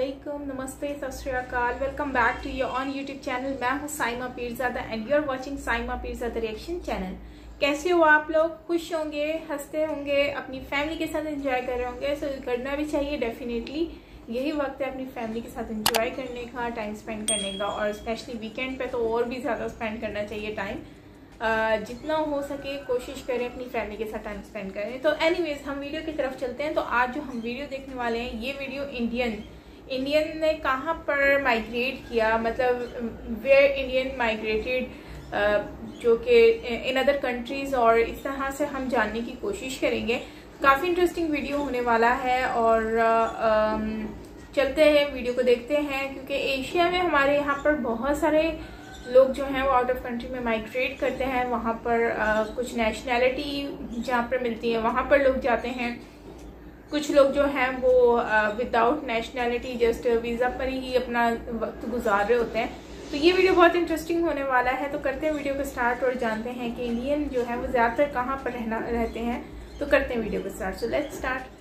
वालेकुम, नमस्ते, सत श्री अकाल। Welcome back to your own YouTube channel. मैं हूँ Saima Pirzada and you are watching Saima Pirzada reaction channel. कैसे हो आप लोग? खुश होंगे, हंसते होंगे, अपनी फैमिली के साथ एंजॉय कर रहे होंगे। सो करना भी चाहिए, डेफिनेटली यही वक्त है अपनी फैमिली के साथ एंजॉय करने का, टाइम स्पेंड करने का, और स्पेशली वीकेंड पे तो और भी ज़्यादा स्पेंड करना चाहिए टाइम। जितना हो सके कोशिश करें अपनी फैमिली के साथ टाइम स्पेंड करें। तो एनीवेज हम वीडियो की तरफ चलते हैं। तो आज जो हम वीडियो देखने वाले हैं, ये वीडियो इंडियन ने कहाँ पर माइग्रेट किया, मतलब वेयर इंडियन माइग्रेटेड, जो कि इन अदर कंट्रीज, और इस तरह से हम जानने की कोशिश करेंगे। काफ़ी इंटरेस्टिंग वीडियो होने वाला है और चलते हैं वीडियो को देखते हैं। क्योंकि एशिया में हमारे यहाँ पर बहुत सारे लोग जो हैं वो आउट ऑफ कंट्री में माइग्रेट करते हैं। वहाँ पर कुछ नेशनैलिटी जहाँ पर मिलती है वहाँ पर लोग जाते हैं। कुछ लोग जो हैं वो विदाउट नेशनैलिटी जस्ट वीज़ा पर ही अपना वक्त गुजार रहे होते हैं। तो ये वीडियो बहुत इंटरेस्टिंग होने वाला है। तो करते हैं वीडियो को स्टार्ट और जानते हैं कि इंडियन जो है वो ज़्यादातर कहाँ पर रहते हैं। तो करते हैं वीडियो को start. So let's start.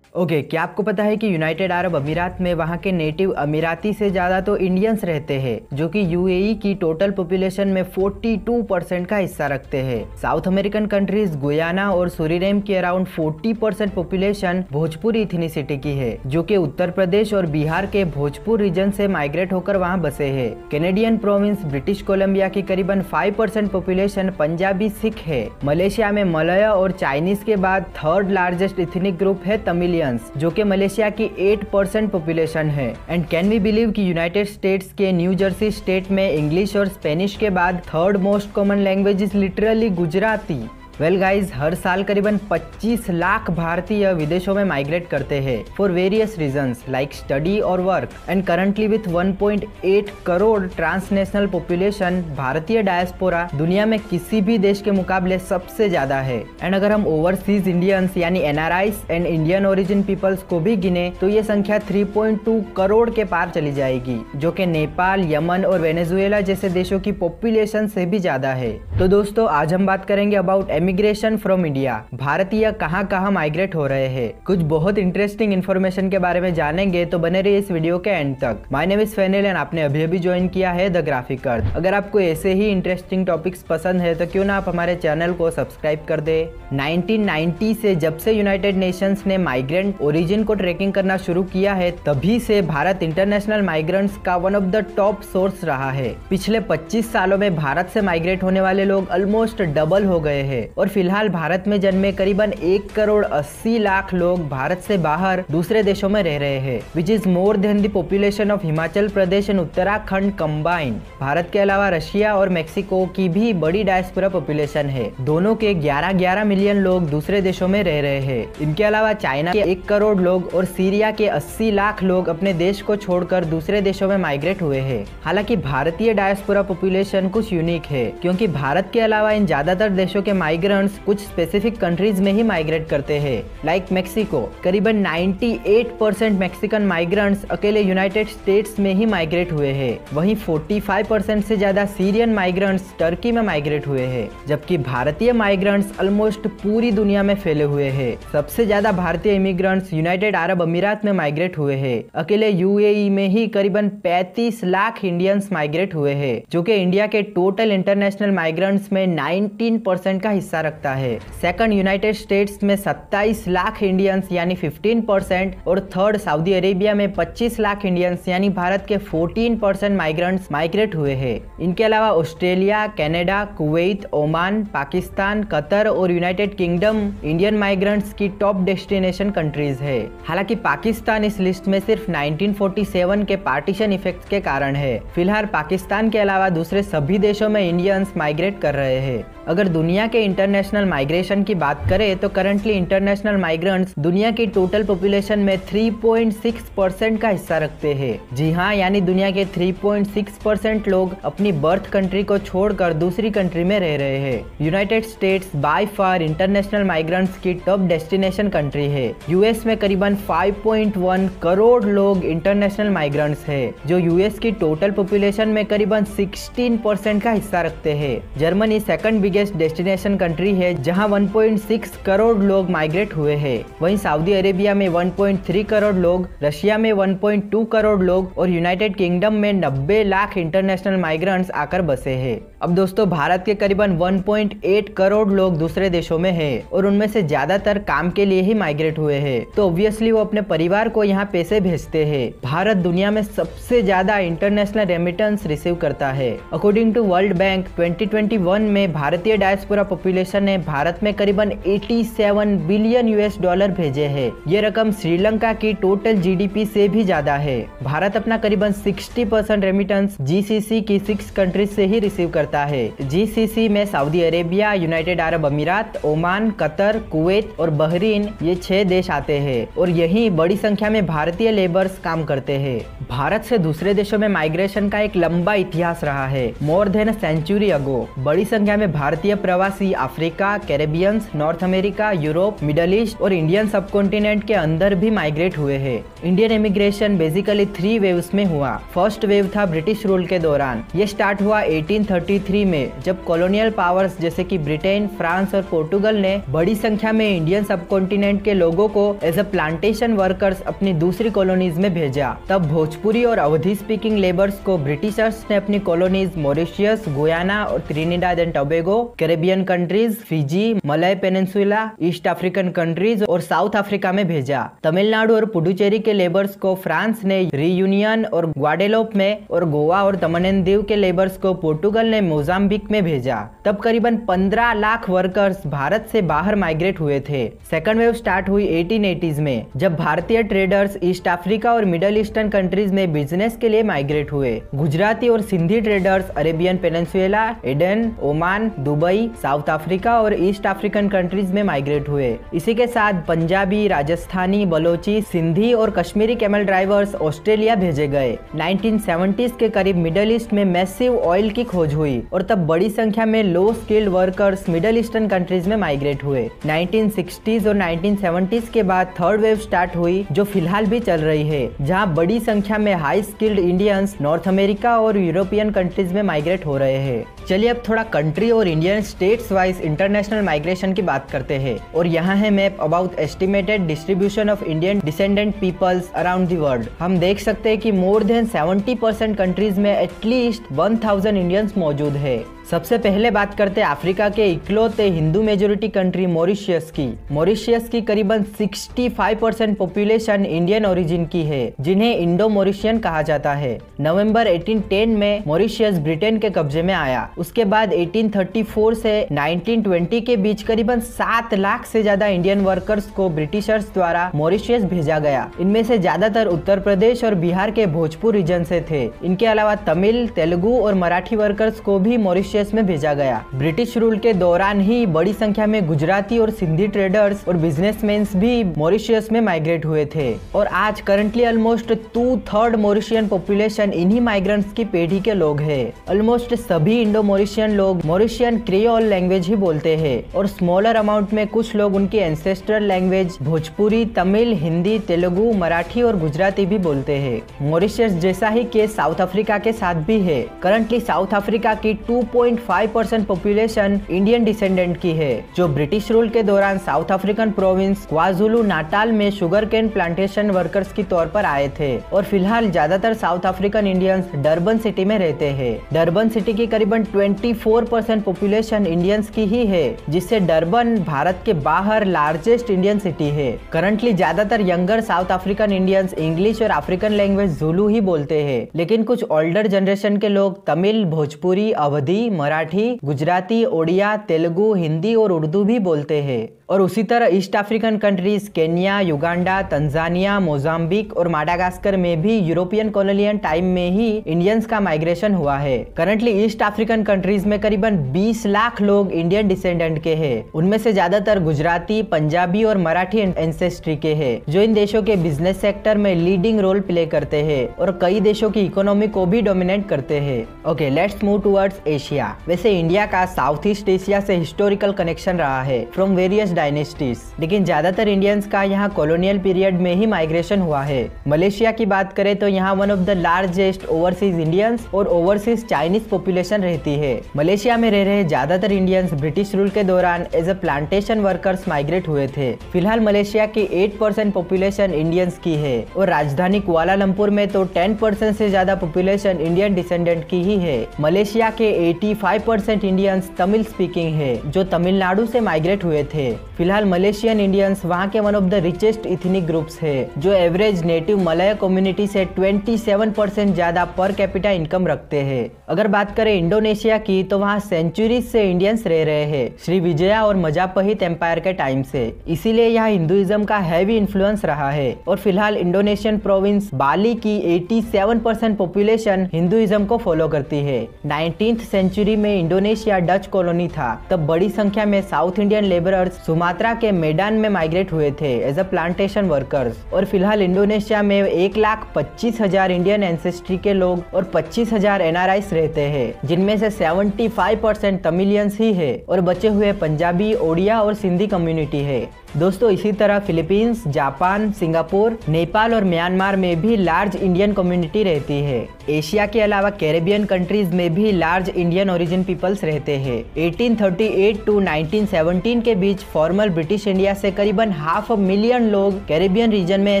Okay, क्या आपको पता है कि यूनाइटेड अरब अमीरात में वहाँ के नेटिव अमीराती से ज़्यादा तो इंडियंस रहते हैं, जो कि यूएई की टोटल पॉपुलेशन में 42% का हिस्सा रखते हैं। साउथ अमेरिकन कंट्रीज गुयाना और सूरीनेम की अराउंड 40% पॉपुलेशन भोजपुरी इथनिसिटी की है, जो कि उत्तर प्रदेश और बिहार के भोजपुर रीजन से माइग्रेट होकर वहाँ बसे है। कैनेडियन प्रोविंस ब्रिटिश कोलंबिया की करीबन 5% पॉपुलेशन पंजाबी सिख है। मलेशिया में मलय और चाइनीज के बाद थर्ड लार्जेस्ट इथनिक ग्रुप है तमिलियन, जो कि मलेशिया की 8% पॉपुलेशन है। एंड कैन वी बिलीव कि यूनाइटेड स्टेट्स के न्यू जर्सी स्टेट में इंग्लिश और स्पेनिश के बाद third most common language is literally Gujarati. Well guys, हर साल करीबन 25 लाख भारतीय विदेशों में माइग्रेट करते हैं for various reasons like study और work. And currently with 1.8 crore transnational population, भारतीय डायस्पोरा दुनिया में किसी भी देश के मुकाबले सबसे ज्यादा है। एंड अगर हम ओवरसीज इंडियंस यानी NRIs and Indian origin peoples को भी गिने तो ये संख्या 3.2 करोड़ के पार चली जाएगी, जो कि नेपाल, यमन और वेनेजुएला जैसे देशों की पॉपुलेशन से भी ज्यादा है। तो दोस्तों, आज हम बात करेंगे अबाउट इमिग्रेशन फ्रॉम इंडिया। भारतीय कहां कहां माइग्रेट हो रहे हैं। कुछ बहुत इंटरेस्टिंग इन्फॉर्मेशन के बारे में जानेंगे, तो बने रहिए इस वीडियो के एंड तक। माय नेम इज फैनिल एंड आपने अभी अभी ज्वाइन किया है द ग्राफिक अर्थ। अगर आपको ऐसे ही इंटरेस्टिंग टॉपिक्स पसंद है तो क्यों ना आप हमारे चैनल को सब्सक्राइब कर दे। 1990 से जब से यूनाइटेड नेशंस ने माइग्रेंट ओरिजिन को ट्रैकिंग करना शुरू किया है, तभी से भारत इंटरनेशनल माइग्रेंट्स का one of the top source रहा है। पिछले 25 सालों में भारत से माइग्रेट होने वाले लोग ऑलमोस्ट डबल हो गए हैं और फिलहाल भारत में जन्मे करीबन 1 करोड़ 80 लाख लोग भारत से बाहर दूसरे देशों में रह रहे हैं, which is more than the population of Himachal Pradesh and Uttarakhand combined. Bharat के अलावा रशिया और मेक्सिको की भी बड़ी डायस्पोरा पॉपुलेशन है। दोनों के 11 मिलियन लोग दूसरे देशों में रह रहे हैं। इनके अलावा चाइना के 1 करोड़ लोग और सीरिया के 80 लाख लोग अपने देश को छोड़कर दूसरे देशों में माइग्रेट हुए हैं। हालांकि भारतीय डायस्पोरा पॉपुलेशन कुछ यूनिक है, क्योंकि भारत के अलावा इन ज्यादातर देशों के माइग्रेंट्स कुछ स्पेसिफिक कंट्रीज में ही माइग्रेट करते हैं। लाइक मेक्सिको, करीबन 98% मैक्सिकन माइग्रेंट्स अकेले यूनाइटेड स्टेट्स में ही माइग्रेट हुए हैं। वहीं 45% से ज्यादा सीरियन माइग्रेंट्स टर्की में माइग्रेट हुए हैं, जबकि भारतीय माइग्रेंट्स ऑलमोस्ट पूरी दुनिया में फैले हुए हैं। सबसे ज्यादा भारतीय इमिग्रेंट्स यूनाइटेड अरब अमीरात में माइग्रेट हुए हैं। अकेले यूएई में ही करीबन 35 लाख इंडियंस माइग्रेट हुए हैं, जो कि इंडिया के टोटल इंटरनेशनल माइग्रेंट्स में 19% का हिस्सा रखता है। सेकंड यूनाइटेड स्टेट्स में 27 लाख इंडियंस यानी 15%, और थर्ड सऊदी अरेबिया में 25 लाख इंडियंस यानी भारत के 14% माइग्रेंट्स माइग्रेट हुए हैं। इनके अलावा Australia, Canada, Kuwait, Oman, Pakistan, Qatar और यूनाइटेड किंगडम इंडियन माइग्रेंट्स की टॉप डेस्टिनेशन कंट्रीज है। हालांकि पाकिस्तान इस लिस्ट में सिर्फ 1947 के पार्टीशन इफेक्ट के कारण है। फिलहाल पाकिस्तान के अलावा दूसरे सभी देशों में इंडियंस माइग्रेट कर रहे हैं। अगर दुनिया के इंटरनेशनल माइग्रेशन की बात करें तो करंटली इंटरनेशनल माइग्रेंट्स दुनिया की टोटल पॉपुलेशन में 3.6% का हिस्सा रखते हैं। जी हाँ, यानी दुनिया के 3.6% लोग अपनी बर्थ कंट्री को छोड़कर दूसरी कंट्री में रह रहे हैं। United states by far international migrants की टॉप डेस्टिनेशन कंट्री है। यूएस में करीबन 5.1 करोड़ लोग इंटरनेशनल माइग्रेंट्स है, जो यूएस की टोटल पॉपुलेशन में करीबन 16% का हिस्सा रखते हैं। Germany second biggest destination country है जहां 1.6 करोड़ लोग माइग्रेट हुए हैं। वहीं सऊदी अरेबिया में 1.3 करोड़ लोग, रशिया में 1.2 करोड़ लोग और यूनाइटेड किंगडम में 90 लाख इंटरनेशनल माइग्रेंट्स आकर बसे हैं। अब दोस्तों भारत के करीबन 1.8 करोड़ लोग दूसरे देशों में हैं और उनमें से ज्यादातर काम के लिए ही माइग्रेट हुए हैं, तो ऑब्वियसली वो अपने परिवार को यहाँ पैसे भेजते हैं। भारत दुनिया में सबसे ज्यादा इंटरनेशनल रेमिटेंस रिसीव करता है। अकॉर्डिंग टू वर्ल्ड बैंक 2021 में भारतीय डायस्पोरा पॉपुलेशन ने भारत में करीबन 87 बिलियन $US भेजे हैं। ये रकम श्रीलंका की टोटल GDP से भी ज्यादा है। भारत अपना करीबन 60% रेमिटेंस GCC की 6 कंट्रीज से ही रिसीव करता है। GCC में सऊदी अरेबिया, यूनाइटेड अरब अमीरात, ओमान, कतर, कुवैत और बहरीन ये 6 देश आते हैं और यही बड़ी संख्या में भारतीय लेबर्स काम करते हैं। भारत से दूसरे देशों में माइग्रेशन का एक लंबा इतिहास रहा है। मोर देन सेंचुरी अगो बड़ी संख्या में भारतीय प्रवासी Africa, Caribbeans, North America, Europe, Middle East और इंडियन सब कॉन्टिनेंट के अंदर भी माइग्रेट हुए हैं। इंडियन इमिग्रेशन बेसिकली 3 वेव्स में हुआ। फर्स्ट वेव था ब्रिटिश रूल के दौरान। ये स्टार्ट हुआ 1833 में जब कॉलोनियल पावर्स जैसे कि ब्रिटेन, फ्रांस और पोर्टुगल ने बड़ी संख्या में इंडियन सब कॉन्टिनेंट के लोगों को एज अ प्लांटेशन वर्कर्स अपनी दूसरी कॉलोनीज में भेजा। तब भोजपुरी और अवधी स्पीकिंग लेबर्स को ब्रिटिशर्स ने अपनी कॉलोनीज मॉरिशस, गुयाना और त्रिनिडाद and Tobago, Caribbean countries, Fiji, Malay peninsula, east African countries और साउथ अफ्रीका में भेजा। तमिलनाडु और पुडुचेरी के लेबर्स को फ्रांस ने रीयूनियन और ग्वाडेलोप में और गोवा और दमन एंड दीव के लेबर्स को पोर्टुगल ने मोजाम्बिक में भेजा। तब करीबन 15 लाख वर्कर्स भारत से बाहर माइग्रेट हुए थे। सेकंड वेव स्टार्ट हुई 1880s में जब भारतीय ट्रेडर्स ईस्ट अफ्रीका और मिडल ईस्टर्न कंट्रीज में बिजनेस के लिए माइग्रेट हुए। गुजराती और Sindhi traders Arabian peninsula, Aden, Oman, Dubai, South Africa और ईस्ट अफ्रीकन कंट्रीज में माइग्रेट हुए। इसी के साथ पंजाबी, राजस्थानी, बलोची, सिंधी और कश्मीरी कैमल ड्राइवर्स ऑस्ट्रेलिया भेजे गए। 1970s के करीब मिडल ईस्ट में मैसिव ऑयल की खोज हुई और तब बड़ी संख्या में low skilled workers Middle eastern countries में माइग्रेट हुए। 1960s और 1970s के बाद थर्ड वेव स्टार्ट हुई जो फिलहाल भी चल रही है, जहां बड़ी संख्या में high skilled Indians North America और यूरोपियन कंट्रीज में माइग्रेट हो रहे हैं। चलिए अब थोड़ा कंट्री और Indian states wise international migration की बात करते हैं और यहाँ है map about estimated distribution of Indian descendant peoples around the world. हम देख सकते हैं कि मोर देन 70% कंट्रीज में एटलीस्ट 1000 इंडियंस मौजूद है। सबसे पहले बात करते हैं अफ्रीका के इकलौते हिंदू मेजोरिटी कंट्री मॉरिशस की। मॉरिशस की करीबन 65% पॉपुलेशन इंडियन ओरिजिन की है, जिन्हें इंडो मॉरिशियन कहा जाता है। नवंबर 1810 में मॉरिशस ब्रिटेन के कब्जे में आया। उसके बाद 1834 से 1920 के बीच करीबन 7 लाख से ज्यादा इंडियन वर्कर्स को ब्रिटिशर्स द्वारा मॉरिशस भेजा गया। इनमें से ज्यादातर उत्तर प्रदेश और बिहार के भोजपुर रीजन से थे। इनके अलावा तमिल, तेलुगु और मराठी वर्कर्स को भी मॉरिशस में भेजा गया। ब्रिटिश रूल के दौरान ही बड़ी संख्या में गुजराती और सिंधी ट्रेडर्स और बिजनेसमैन भी मॉरिशस में माइग्रेट हुए थे और आज करंटली ऑलमोस्ट 2/3 मॉरिशियन पॉपुलेशन इन्हीं माइग्रेंट्स की पीढ़ी के लोग हैं। ऑलमोस्ट सभी इंडो मॉरिशियन लोग मॉरिशियन क्रियोल लैंग्वेज ही बोलते हैं और स्मॉलर अमाउंट में कुछ लोग उनकी एंसेस्ट्रल लैंग्वेज भोजपुरी, तमिल, हिंदी, तेलुगु, मराठी और गुजराती भी बोलते हैं। मॉरिशस जैसा ही केस साउथ अफ्रीका के साथ भी है। करंटली साउथ अफ्रीका की 2.5% पॉपुलेशन इंडियन डिसेंडेंट की है, जो ब्रिटिश रूल के दौरान south African province KwaZulu natal में शुगर केन प्लांटेशन वर्कर्स के तौर पर आए थे और फिलहाल ज्यादातर south African Indians Durban city में रहते हैं। डरबन सिटी की करीबन 24% पॉपुलेशन इंडियंस की ही है, जिससे डरबन भारत के बाहर लार्जेस्ट इंडियन सिटी है। करंटली ज्यादातर younger south African Indians English और अफ्रीकन लैंग्वेज जुलू ही बोलते हैं, लेकिन कुछ ओल्डर जनरेशन के लोग तमिल, भोजपुरी, अवधी, मराठी, गुजराती, ओडिया, तेलुगु, हिंदी और उर्दू भी बोलते हैं। और उसी तरह east African countries Kenya, Uganda, Tanzania, Mozambique और माडागास्कर में भी यूरोपियन कॉलोनियल टाइम में ही इंडियंस का माइग्रेशन हुआ है। करंटली ईस्ट अफ्रीकन कंट्रीज में करीबन 20 लाख लोग इंडियन डिसेंडेंट के हैं। उनमें से ज्यादातर गुजराती, पंजाबी और मराठी एंसेस्ट्री के हैं, जो इन देशों के बिजनेस सेक्टर में लीडिंग रोल प्ले करते हैं और कई देशों की इकोनॉमी को भी डोमिनेट करते हैं। Okay, let's move towards Asia. वैसे इंडिया का साउथ ईस्ट एशिया से हिस्टोरिकल कनेक्शन रहा है फ्रॉम वेरियस डायनेस्टीज, लेकिन ज्यादातर इंडियंस का यहाँ कॉलोनियल पीरियड में ही माइग्रेशन हुआ है। मलेशिया की बात करें तो यहाँ one of the largest overseas Indians और ओवरसीज चाइनीज पॉपुलेशन रहती है। मलेशिया में रह रहे ज्यादातर इंडियंस ब्रिटिश रूल के दौरान as a plantation workers migrate हुए थे। फिलहाल मलेशिया की 8% पॉपुलेशन इंडियंस की है और राजधानी कुआलालंपुर में तो 10% से ज्यादा पॉपुलेशन इंडियन डिसेंडेंट की ही है। मलेशिया के 85% इंडियंस तमिल स्पीकिंग है जो तमिलनाडु से माइग्रेट हुए थे। फिलहाल मलेशियन इंडियंस वहाँ के one of the richest ethnic groups है जो एवरेज नेटिव मलय कम्युनिटी से 27% ज्यादा पर कैपिटा इनकम रखते हैं। अगर बात करें इंडोनेशिया की तो वहाँ सेंचुरीज से इंडियंस रह रहे हैं, श्री विजया और मजापहित एम्पायर के टाइम से, इसीलिए यहाँ हिंदुइज्म का हैवी इन्फ्लुएंस रहा है। और फिलहाल इंडोनेशियन प्रोविंस बाली की 87% पॉपुलेशन हिंदुइज्म को फॉलो करती है। 19th सेंचुरी में इंडोनेशिया डच कॉलोनी था, तब बड़ी संख्या में साउथ इंडियन लेबरर्स सुमात्रा के मेडान में माइग्रेट हुए थे एज अ प्लांटेशन वर्कर्स। और फिलहाल इंडोनेशिया में 1,25,000 इंडियन एंसेस्ट्री के लोग और 25,000 NRIs रहते हैं, जिनमें से 75% तमिलियंस ही है और बचे हुए पंजाबी, ओडिया और सिंधी कम्युनिटी है। दोस्तों इसी तरह फिलीपींस, जापान, सिंगापुर, नेपाल और म्यांमार में भी लार्ज इंडियन कम्युनिटी रहती है। एशिया के अलावा कैरेबियन कंट्रीज में भी लार्ज इंडियन ओरिजिन पीपल्स रहते हैं। 1838 टू 1917 के बीच फॉर्मल ब्रिटिश इंडिया से करीबन 500,000 लोग कैरेबियन रीजन में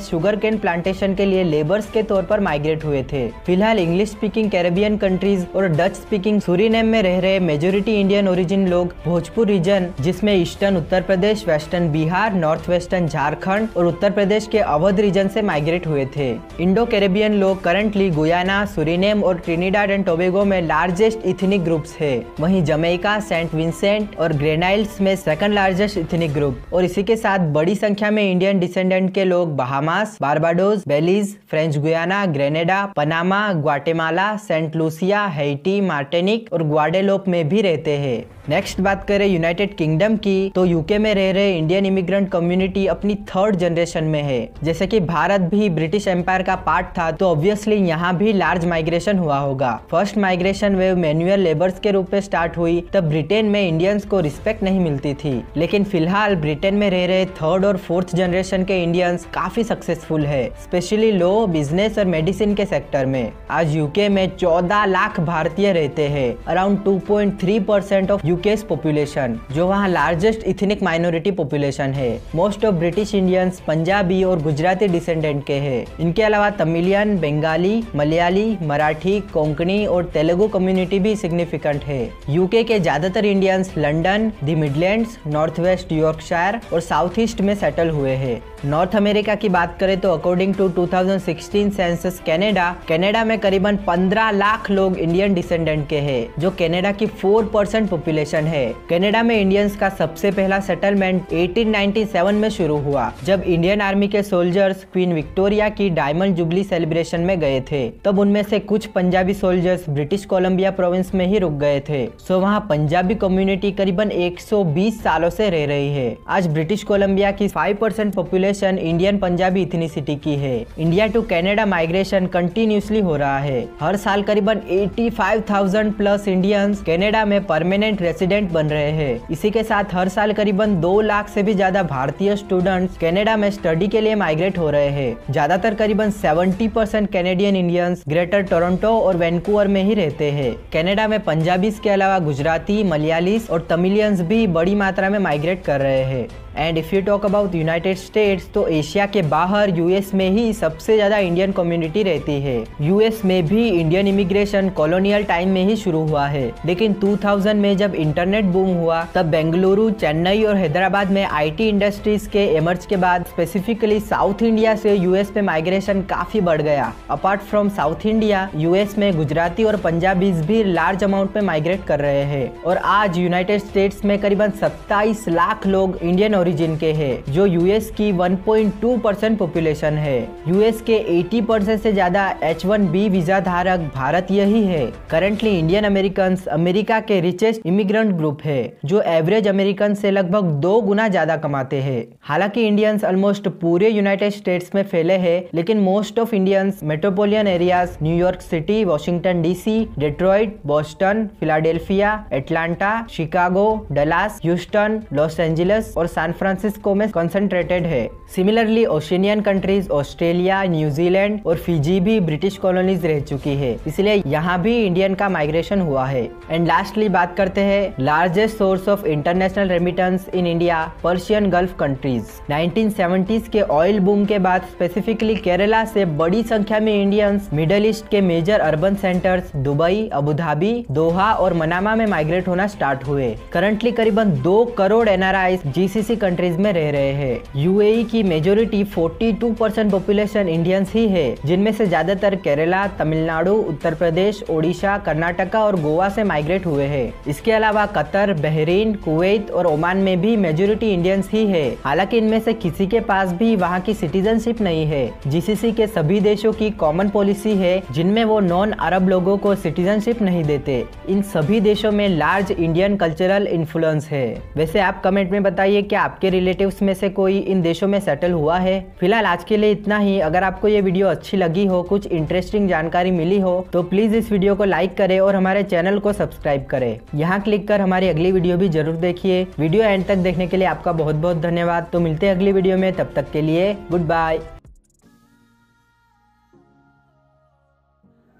शुगर केन प्लांटेशन के लिए लेबर्स के तौर पर माइग्रेट हुए थे। फिलहाल इंग्लिश स्पीकिंग कैरेबियन कंट्रीज और डच स्पीकिंग सूरीनेम में रह रहे मेजोरिटी इंडियन ओरिजिन लोग भोजपुर रीजन, जिसमें eastern Uttar Pradesh, western Bihar, north western Jharkhand और उत्तर प्रदेश के अवध रीजन से माइग्रेट हुए थे। इंडो कैरेबियन लोग करंटली गुयाना, सूरीनेम और ट्रिनिडाड एंड टोबैगो में लार्जेस्ट इथनिक ग्रुप्स है। वहीं जमैका, सेंट विंसेंट और ग्रेनाइल्स में सेकंड लार्जेस्ट इथनिक ग्रुप। और इसी के साथ बड़ी संख्या में इंडियन डिसेंडेंट के लोग Bahamas, Barbados, Belize, French Guiana, Grenada, Panama, Guatemala, Saint Lucia, Haiti, Martinique और ग्वाडेलोप में भी रहते हैं। नेक्स्ट बात करें यूनाइटेड किंगडम की तो यूके में रह रहे इंडियन इमिग्रेंट कम्युनिटी अपनी 3rd जनरेशन में है। जैसे कि भारत भी ब्रिटिश एम्पायर का पार्ट था तो ऑब्वियसली यहाँ भी लार्ज माइग्रेशन हुआ होगा। First migration wave manual labours के रूप में स्टार्ट हुई तब ब्रिटेन में इंडियंस को रिस्पेक्ट नहीं मिलती थी, लेकिन फिलहाल ब्रिटेन में रह रहे 3rd और 4th जनरेशन के इंडियंस काफी सक्सेसफुल है, स्पेशली लॉ, बिजनेस और मेडिसिन के सेक्टर में। आज यूके में 14 लाख भारतीय रहते हैं, अराउंड 2.3% ऑफ यूके's पॉपुलेशन, जो वहाँ लार्जेस्ट इथनिक माइनॉरिटी पॉपुलेशन है। Most of British Indians Punjabi और गुजराती डिसेंडेंट के हैं। इनके अलावा तमिलियन, बंगाली, मलयाली, मराठी, कोंकणी और तेलुगु कम्युनिटी भी सिग्निफिकेंट है। यूके के ज्यादातर Indians London, the Midlands, north West Yorkshire और साउथ ईस्ट में सेटल हुए हैं। नॉर्थ अमेरिका की बात करें तो अकॉर्डिंग टू 2016 सेंसस कनाडा में करीबन 15 लाख लोग इंडियन डिसेंडेंट के हैं, जो कनाडा की 4% पॉपुलेशन है। कनाडा में इंडियंस का सबसे पहला सेटलमेंट 1897 में शुरू हुआ, जब इंडियन आर्मी के सोल्जर्स क्वीन विक्टोरिया की डायमंड जुबली सेलिब्रेशन में गए थे। तब उनमें से कुछ Punjabi soldiers British Columbia province में ही रुक गए थे, सो वहाँ पंजाबी कम्युनिटी करीबन 120 सालों से रह रही है। आज ब्रिटिश कोलंबिया की 5% पॉपुलेशन इंडियन पंजाबी इथनिसिटी की है। India to Canada migration continuously हो रहा है। हर साल करीबन 85,000 प्लस इंडियंस कनाडा में परमानेंट रेसिडेंट बन रहे हैं। इसी के साथ हर साल करीबन 2 लाख से भी ज्यादा भारतीय स्टूडेंट्स कनाडा में स्टडी के लिए माइग्रेट हो रहे हैं। ज्यादातर करीबन 70% कैनेडियन इंडियंस ग्रेटर टोरंटो और वैंकूवर में ही रहते हैं। कनाडा में पंजाबीज के अलावा गुजराती, मलयालीस और तमिलियंस भी बड़ी मात्रा में माइग्रेट कर रहे हैं। And if you talk about United states तो एशिया के बाहर यूएस में ही सबसे ज्यादा इंडियन कम्युनिटी रहती है। यूएस में भी इंडियन इमिग्रेशन कॉलोनियल टाइम में ही शुरू हुआ है, लेकिन 2000 में जब इंटरनेट बूम हुआ तब बेंगलुरु, चेन्नई और हैदराबाद में आईटी इंडस्ट्रीज के इमर्ज के बाद स्पेसिफिकली साउथ इंडिया से यूएस में माइग्रेशन काफी बढ़ गया। Apart from south India, US में गुजराती और पंजाबीज भी लार्ज अमाउंट में माइग्रेट कर रहे हैं और आज यूनाइटेड स्टेट्स में करीबन 27 लाख लोग इंडियन ओरिजिन के हैं, जो यूएस की 1.2% पॉपुलेशन है। यूएस के 80% से ज्यादा H1B वीजा धारक भारतीय ही है। करंटली इंडियन अमेरिकन अमेरिका के रिचेस्ट इमिग्रेंट ग्रुप है, जो एवरेज अमेरिकन से लगभग 2 गुना ज्यादा कमाते हैं। हालांकि इंडियंस ऑलमोस्ट पूरे यूनाइटेड स्टेट्स में फैले हैं, लेकिन most of Indians metropolitan areas New York city, Washington DC, Detroit, Boston, Philadelphia, Atlanta, Chicago, Dallas, Houston, Los Angeles और सैन फ्रांसिस्को में कंसंट्रेटेड है। सिमिलरली ओशिनियन कंट्रीज ऑस्ट्रेलिया, न्यूजीलैंड और फिजी भी ब्रिटिश कॉलोनीज रह चुकी है, इसलिए यहाँ भी इंडियन का माइग्रेशन हुआ है। एंड लास्टली बात करते हैं largest source of international remittance in India, Persian gulf countries. 1970s के ऑयल बूम के बाद स्पेसिफिकली केरला से बड़ी संख्या में इंडियंस मिडिल ईस्ट के major urban centres Dubai, Abu Dhabi, Doha और मनामा में माइग्रेट होना स्टार्ट हुए। करंटली करीबन 2 करोड़ NRIs GCC कंट्रीज में रह रहे हैं। UAE की मेजोरिटी 42% पॉपुलेशन इंडियंस ही है, जिनमें से ज्यादातर केरला, तमिलनाडु, उत्तर प्रदेश, ओडिशा, कर्नाटका और गोवा से माइग्रेट हुए हैं। इसके अलावा कतर, बहरीन, कुवैत और ओमान में भी मेजोरिटी इंडियंस ही है। हालांकि इनमें से किसी के पास भी वहाँ की सिटीजनशिप नहीं है। GCC के सभी देशों की कॉमन पॉलिसी है जिनमें वो नॉन अरब लोगों को सिटीजनशिप नहीं देते। इन सभी देशों में लार्ज इंडियन कल्चरल इन्फ्लुएंस है। वैसे आप कमेंट में बताइए कि आपके रिलेटिव्स में से कोई इन देशों में सेटल हुआ है। फिलहाल आज के लिए इतना ही। अगर आपको ये वीडियो अच्छी लगी हो, कुछ इंटरेस्टिंग जानकारी मिली हो, तो प्लीज इस वीडियो को लाइक करें और हमारे चैनल को सब्सक्राइब करें। यहाँ क्लिक कर हमारी अगली वीडियो भी जरूर देखिए। वीडियो एंड तक देखने के लिए आपका बहुत बहुत धन्यवाद। तो मिलते हैं अगली वीडियो में, तब तक के लिए गुड बाय।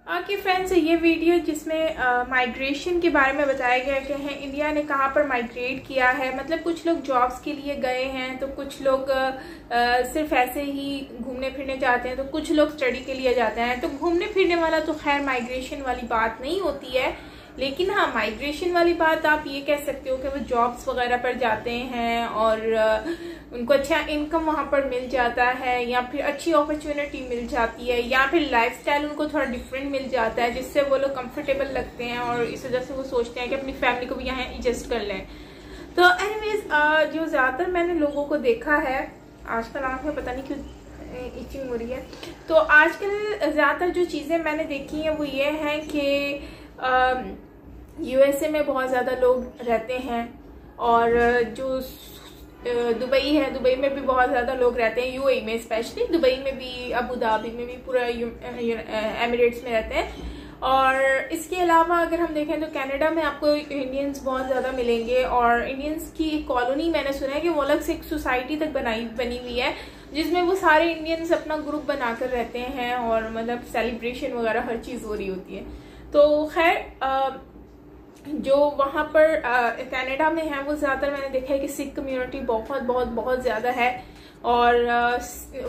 ओके फ्रेंड्स, ये वीडियो जिसमें माइग्रेशन के बारे में बताया गया कि है इंडिया ने कहाँ पर माइग्रेट किया है। मतलब कुछ लोग जॉब्स के लिए गए हैं, तो कुछ लोग सिर्फ ऐसे ही घूमने फिरने जाते हैं, तो कुछ लोग स्टडी के लिए जाते हैं। तो घूमने फिरने वाला तो खैर माइग्रेशन वाली बात नहीं होती है, लेकिन हाँ माइग्रेशन वाली बात आप ये कह सकते हो कि वो जॉब्स वगैरह पर जाते हैं और उनको अच्छा इनकम वहाँ पर मिल जाता है, या फिर अच्छी अपॉर्चुनिटी मिल जाती है, या फिर लाइफस्टाइल उनको थोड़ा डिफरेंट मिल जाता है जिससे वो लोग कंफर्टेबल लगते हैं और इस वजह से वो सोचते हैं कि अपनी फैमिली को भी यहाँ एडजस्ट कर लें। तो एनीवेज जो ज़्यादातर मैंने लोगों को देखा है, आजकल आँख में पता नहीं क्यों इचिंग हो रही है, तो आजकल ज़्यादातर जो चीज़ें मैंने देखी हैं वो ये हैं कि USA में बहुत ज़्यादा लोग रहते हैं, और जो दुबई है, दुबई में भी बहुत ज़्यादा लोग रहते हैं। UAE में स्पेशली, दुबई में भी, अबू धाबी में भी, पूरा एमिरेट्स में रहते हैं। और इसके अलावा अगर हम देखें तो कनाडा में आपको इंडियंस बहुत ज़्यादा मिलेंगे, और इंडियंस की एक कॉलोनी मैंने सुना है कि वो अलग से एक सोसाइटी तक बनी हुई है जिसमें वो सारे इंडियंस अपना ग्रुप बनाकर रहते हैं, और मतलब सेलिब्रेशन वगैरह हर चीज़ हो रही होती है। तो खैर जो वहाँ पर कनाडा में है वो ज़्यादातर मैंने देखा है कि सिख कम्युनिटी बहुत बहुत बहुत ज़्यादा है। और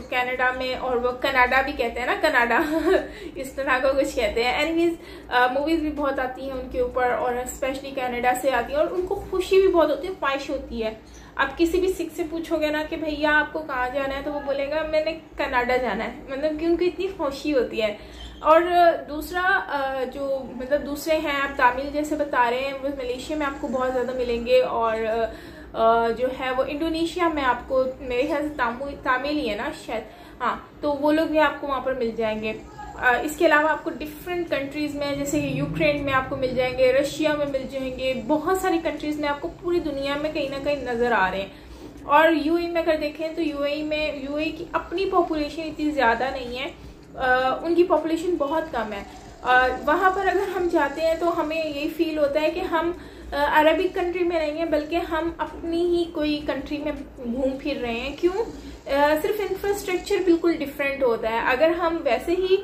कनाडा में, और वो कनाडा भी कहते हैं ना, कनाडा इस तरह का कुछ कहते हैं। एनीवेज मूवीज़ भी बहुत आती हैं उनके ऊपर, और स्पेशली कनाडा से आती हैं, और उनको खुशी भी बहुत होती है, ख्वाहिश होती है। आप किसी भी सिख से पूछोगे ना कि भैया आपको कहाँ जाना है, तो वो बोलेगा मैंने कनाडा जाना है, मतलब कि उनको इतनी खुशी होती है। और दूसरा जो मतलब दूसरे हैं, आप तामिल जैसे बता रहे हैं, वो मलेशिया में आपको बहुत ज़्यादा मिलेंगे, और जो है वो इंडोनेशिया में आपको, मेरे ख्याल से तामिल ही है ना शायद, हाँ, तो वो लोग भी आपको वहाँ पर मिल जाएंगे। इसके अलावा आपको डिफरेंट कंट्रीज़ में, जैसे कि यूक्रेन में आपको मिल जाएंगे, रशिया में मिल जाएंगे, बहुत सारी कंट्रीज़ में आपको पूरी दुनिया में कहीं ना कहीं नज़र आ रहे हैं। और UAE में अगर देखें तो UAE की अपनी पॉपुलेशन इतनी ज़्यादा नहीं है, उनकी पॉपुलेशन बहुत कम है। वहाँ पर अगर हम जाते हैं तो हमें यही फील होता है कि हम अरबिक कंट्री में नहीं है, बल्कि हम अपनी ही कोई कंट्री में घूम फिर रहे हैं। क्यों? सिर्फ इंफ्रास्ट्रक्चर बिल्कुल डिफरेंट होता है। अगर हम वैसे ही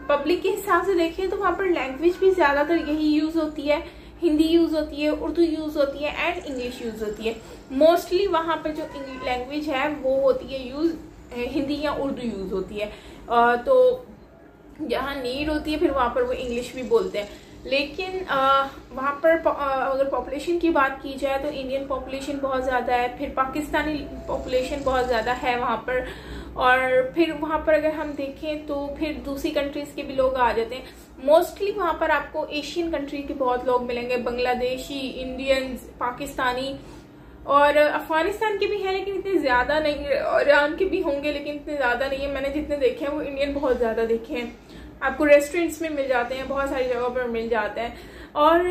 पब्लिक के हिसाब से देखें तो वहाँ पर लैंग्वेज भी ज़्यादातर यही यूज़ होती है, हिंदी यूज़ होती है, उर्दू यूज़ होती है, एंड इंग्लिश यूज़ होती है। मोस्टली वहाँ पर जो लैंग्वेज है वो होती है यूज़ हिंदी या उर्दू यूज़ होती है। तो जहाँ नीड होती है फिर वहाँ पर वो इंग्लिश भी बोलते हैं। लेकिन वहाँ पर अगर पॉपुलेशन की बात की जाए तो इंडियन पॉपुलेशन बहुत ज़्यादा है, फिर पाकिस्तानी पॉपुलेशन बहुत ज़्यादा है वहाँ पर, और फिर वहाँ पर अगर हम देखें तो फिर दूसरी कंट्रीज़ के भी लोग आ जाते हैं। मोस्टली वहाँ पर आपको एशियन कंट्री के बहुत लोग मिलेंगे, बांग्लादेशी, इंडियंस, पाकिस्तानी, और अफगानिस्तान के भी हैं लेकिन इतने ज़्यादा नहीं, और ईरान के भी होंगे लेकिन इतने ज़्यादा नहीं है। मैंने जितने देखे हैं वो इंडियन बहुत ज़्यादा देखे हैं। आपको रेस्टोरेंट्स में मिल जाते हैं, बहुत सारी जगहों पर मिल जाते हैं। और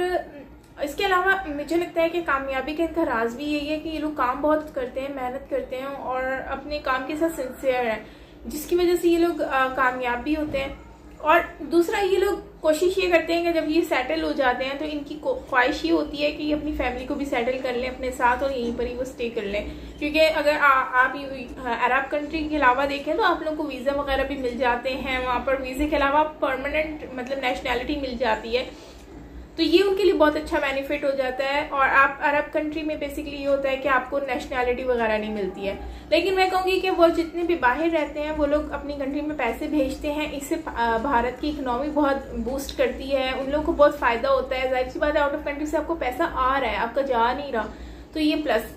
इसके अलावा मुझे लगता है कि कामयाबी का इनका राज भी यही है कि ये लोग काम बहुत करते हैं, मेहनत करते हैं, और अपने काम के साथ सिंसियर हैं, जिसकी वजह से ये लोग कामयाब भी होते हैं। और दूसरा, ये लोग कोशिश ये करते हैं कि जब ये सेटल हो जाते हैं तो इनकी ख्वाहिश ये होती है कि ये अपनी फैमिली को भी सेटल कर लें अपने साथ और यहीं पर ही वो स्टे कर लें। क्योंकि अगर आप अरब कंट्री के अलावा देखें तो आप लोगों को वीज़ा वगैरह भी मिल जाते हैं, वहाँ पर वीज़े के अलावा परमानेंट मतलब नेशनैलिटी मिल जाती है, तो ये उनके लिए बहुत अच्छा बेनिफिट हो जाता है। और आप अरब कंट्री में बेसिकली ये होता है कि आपको नेशनैलिटी वगैरह नहीं मिलती है। लेकिन मैं कहूँगी कि वो जितने भी बाहर रहते हैं वो लोग अपनी कंट्री में पैसे भेजते हैं, इससे भारत की इकोनॉमी बहुत बूस्ट करती है, उन लोगों को बहुत फ़ायदा होता है। जाहिर सी बात है आउट ऑफ कंट्री से आपको पैसा आ रहा है, आपका जा नहीं रहा, तो ये प्लस